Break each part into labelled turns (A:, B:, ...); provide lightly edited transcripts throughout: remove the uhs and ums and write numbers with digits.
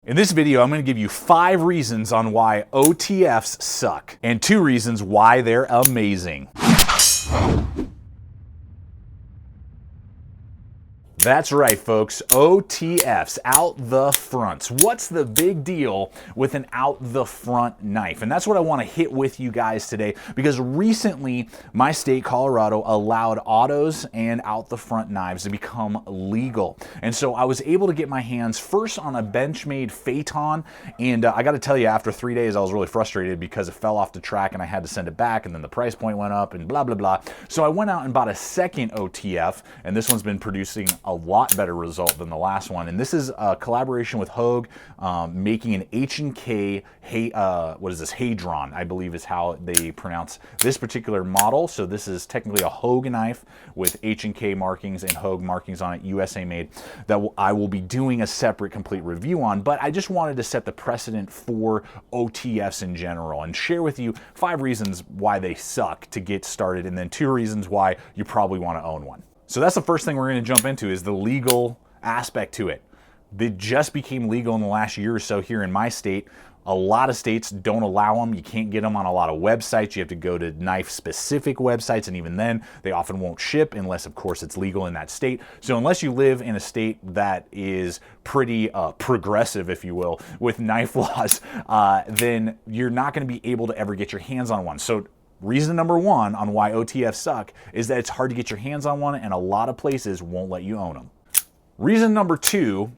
A: In this video, I'm going to give you 5 reasons on why OTFs suck and 2 reasons why they're amazing. That's right, folks. OTFs, out the fronts. What's the big deal with an out the front knife? And that's what I want to hit with you guys today, because recently my state, Colorado, allowed autos and out the front knives to become legal. And so I was able to get my hands first on a Benchmade Phaeton, and I got to tell you, after 3 days, I was really frustrated because it fell off the track and I had to send it back, and then the price point went up and blah, blah, blah. So I went out and bought a second OTF, and this one's been producing a lot better result than the last one. And this is a collaboration with Hogue, making an H&K, what is this, Hadron, I believe is how they pronounce this particular model. So this is technically a Hogue knife with H&K markings and Hogue markings on it, USA made, that I will be doing a separate complete review on. But I just wanted to set the precedent for OTFs in general and share with you 5 reasons why they suck to get started, and then 2 reasons why you probably want to own one. So that's the first thing we're going to jump into, is the legal aspect to it. They just became legal in the last year or so here in my state. A lot of states don't allow them. You can't get them on a lot of websites. You have to go to knife-specific websites, and even then, they often won't ship unless, of course, it's legal in that state. So unless you live in a state that is pretty progressive, if you will, with knife laws, then you're not going to be able to ever get your hands on one. So reason number 1 on why OTFs suck is that it's hard to get your hands on one, and a lot of places won't let you own them. Reason number 2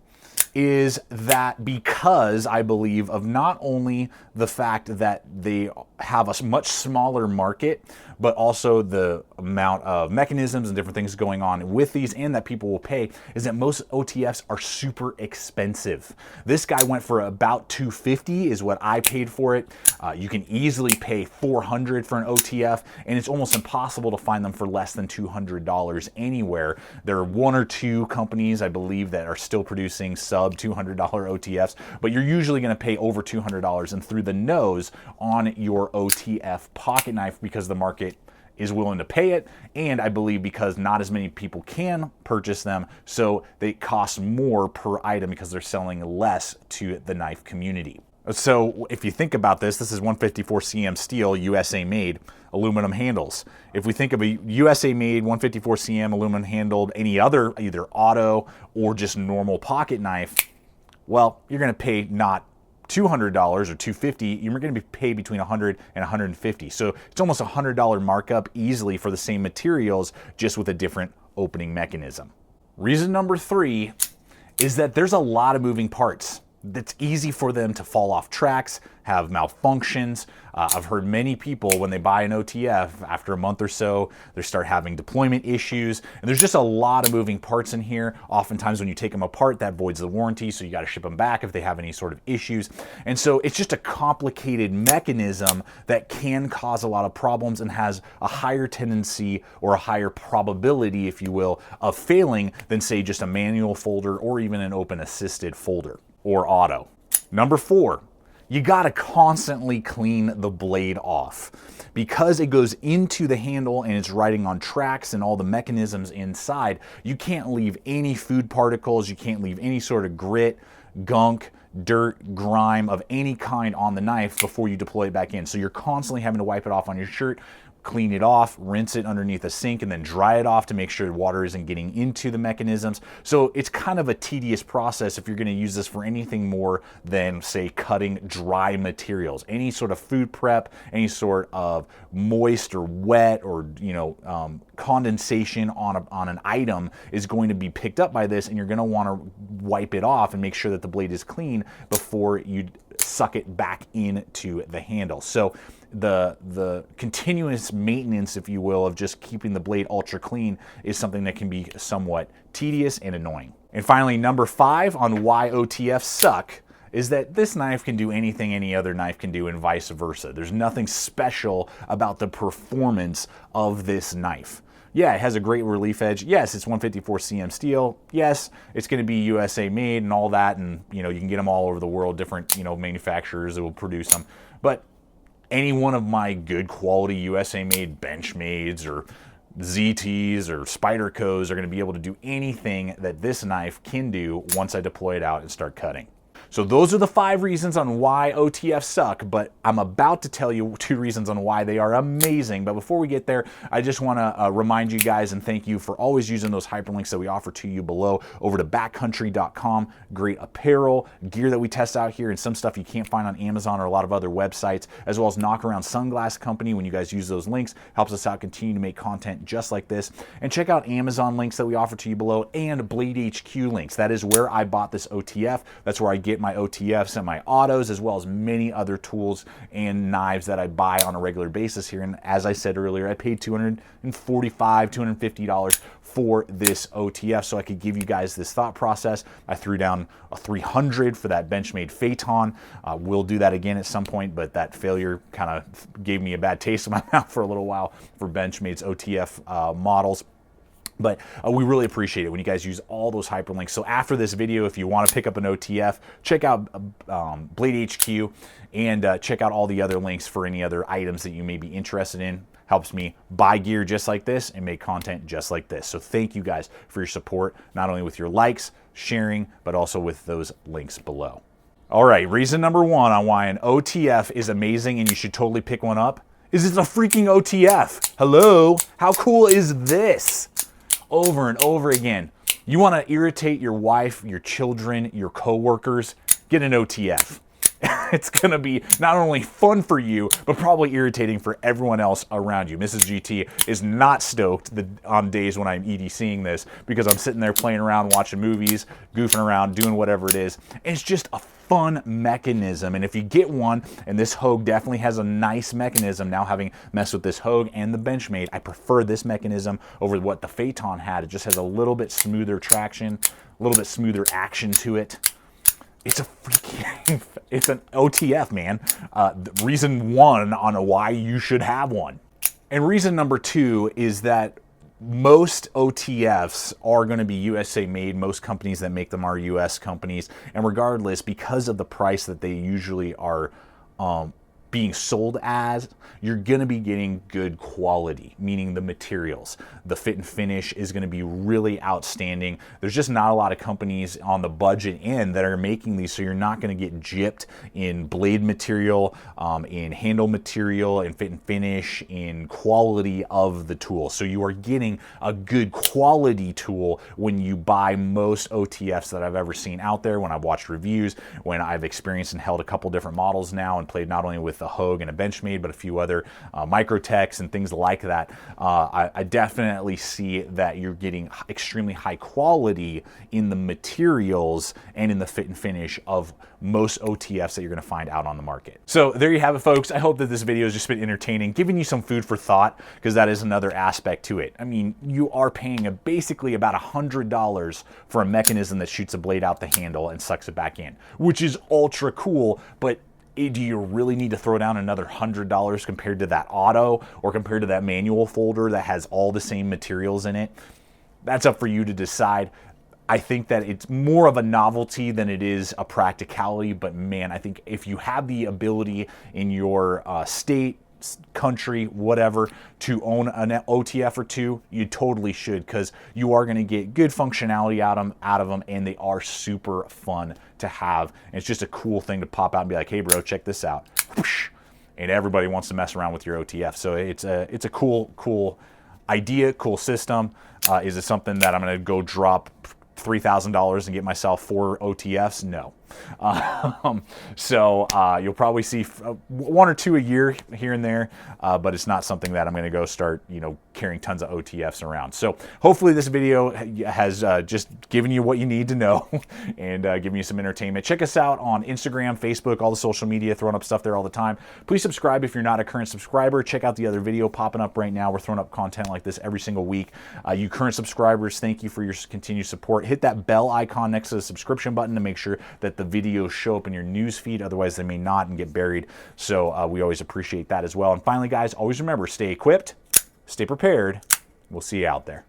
A: is that because I believe of not only the fact that they have a much smaller market, but also the amount of mechanisms and different things going on with these, and that people will pay, is that most OTFs are super expensive. This guy went for about $250 is what I paid for it. You can easily pay $400 for an OTF, and it's almost impossible to find them for less than $200 anywhere. There are 1 or 2 companies, I believe, that are still producing sub $200 OTFs, but you're usually going to pay over $200 and through the nose on your OTF pocket knife, because the market is willing to pay it, and I believe because not as many people can purchase them, so they cost more per item because they're selling less to the knife community. So if you think about this, this is 154 cm steel, USA made, aluminum handles. If we think of a USA made 154 cm aluminum handled any other, either auto or just normal pocket knife, well, you're going to pay not $200 or $250, you're going to be paid between $100 and $150. So it's almost a $100 markup easily for the same materials, just with a different opening mechanism. Reason number 3 is that there's a lot of moving parts. It's easy for them to fall off tracks, have malfunctions. I've heard many people, when they buy an OTF, after a month or so, they start having deployment issues. And there's just a lot of moving parts in here. Oftentimes when you take them apart, that voids the warranty, so you got to ship them back if they have any sort of issues. And so it's just a complicated mechanism that can cause a lot of problems and has a higher tendency, or a higher probability, if you will, of failing than, say, just a manual folder or even an open assisted folder or auto. Number 4, you gotta constantly clean the blade off. Because it goes into the handle and it's riding on tracks and all the mechanisms inside, you can't leave any food particles, you can't leave any sort of grit, gunk, dirt, grime of any kind on the knife before you deploy it back in. So you're constantly having to wipe it off on your shirt, clean it off, rinse it underneath a sink, and then dry it off to make sure water isn't getting into the mechanisms. So it's kind of a tedious process if you're going to use this for anything more than, say, cutting dry materials. Any sort of food prep, any sort of moist or wet or condensation on an item is going to be picked up by this, and you're going to want to wipe it off and make sure that the blade is clean before you suck it back into the handle. So the continuous maintenance, if you will, of just keeping the blade ultra clean is something that can be somewhat tedious and annoying. And finally, number 5 on why OTFs suck is that this knife can do anything any other knife can do, and vice versa. There's nothing special about the performance of this knife. Yeah, it has a great relief edge. Yes, it's 154 cm steel. Yes, it's going to be USA made and all that, and you can get them all over the world, different manufacturers that will produce them. But any one of my good quality USA made Benchmades or ZTs or Spydercos are going to be able to do anything that this knife can do once I deploy it out and start cutting. So those are the 5 reasons on why OTF suck, but I'm about to tell you 2 reasons on why they are amazing. But before we get there, I just want to remind you guys and thank you for always using those hyperlinks that we offer to you below over to backcountry.com. Great apparel, gear that we test out here, and some stuff you can't find on Amazon or a lot of other websites, as well as Knock Around Sunglass Company. When you guys use those links, helps us out continue to make content just like this. And check out Amazon links that we offer to you below and Blade HQ links. That is where I bought this OTF. That's where I get my OTFs and my autos, as well as many other tools and knives that I buy on a regular basis here. And as I said earlier, I paid $245, $250 for this OTF so I could give you guys this thought process. I threw down a $300 for that Benchmade Phaeton. We'll do that again at some point, but that failure kind of gave me a bad taste in my mouth for a little while for Benchmade's OTF models. But we really appreciate it when you guys use all those hyperlinks. So after this video, if you want to pick up an OTF, check out Blade HQ and check out all the other links for any other items that you may be interested in. Helps me buy gear just like this and make content just like this. So thank you guys for your support, not only with your likes, sharing, but also with those links below. All right, reason number 1 on why an OTF is amazing and you should totally pick one up is it's a freaking OTF. Hello, how cool is this? Over and over again. You want to irritate your wife, your children, your coworkers, get an OTF. It's going to be not only fun for you, but probably irritating for everyone else around you. Mrs. GT is not stoked on days when I'm EDCing this because I'm sitting there playing around, watching movies, goofing around, doing whatever it is. And it's just a fun mechanism. And if you get one, and this Hogue definitely has a nice mechanism, now having messed with this Hogue and the Benchmade, I prefer this mechanism over what the Phaeton had. It just has a little bit smoother traction, a little bit smoother action to it. It's a freaking, it's an OTF, man. Reason 1 on why you should have one. And reason number 2 is that most OTFs are going to be USA made. Most companies that make them are US companies. And regardless, because of the price that they usually are being sold as, you're going to be getting good quality, meaning the materials. The fit and finish is going to be really outstanding. There's just not a lot of companies on the budget end that are making these, so you're not going to get gypped in blade material, in handle material, in fit and finish, in quality of the tool. So you are getting a good quality tool when you buy most OTFs that I've ever seen out there, when I've watched reviews, when I've experienced and held a couple different models now and played not only with the Hogue and a Benchmade, but a few other Microtechs and things like that. I definitely see that you're getting extremely high quality in the materials and in the fit and finish of most OTFs that you're going to find out on the market. So there you have it, folks. I hope that this video has just been entertaining, giving you some food for thought, because that is another aspect to it. I mean, you are paying basically about $100 for a mechanism that shoots a blade out the handle and sucks it back in, which is ultra cool, but do you really need to throw down another $100 compared to that auto or compared to that manual folder that has all the same materials in it? That's up for you to decide. I think that it's more of a novelty than it is a practicality, but man, I think if you have the ability in your state, country, whatever, to own an OTF or two, you totally should, because you are going to get good functionality out of them, and they are super fun to have. And it's just a cool thing to pop out and be like, hey bro, check this out. And everybody wants to mess around with your OTF. So it's a cool idea, cool system. Is it something that I'm going to go drop $3,000 and get myself 4 OTFs? No. So you'll probably see 1 or 2 a year here and there, but it's not something that I'm going to go start, carrying tons of OTFs around. So hopefully this video has just given you what you need to know and given you some entertainment. Check us out on Instagram, Facebook, all the social media, throwing up stuff there all the time. Please subscribe if you're not a current subscriber. Check out the other video popping up right now. We're throwing up content like this every single week. You current subscribers, thank you for your continued support. Hit that bell icon next to the subscription button to make sure that the videos show up in your news feed. Otherwise they may not and get buried. So we always appreciate that as well. And finally, guys, always remember, stay equipped, stay prepared. We'll see you out there.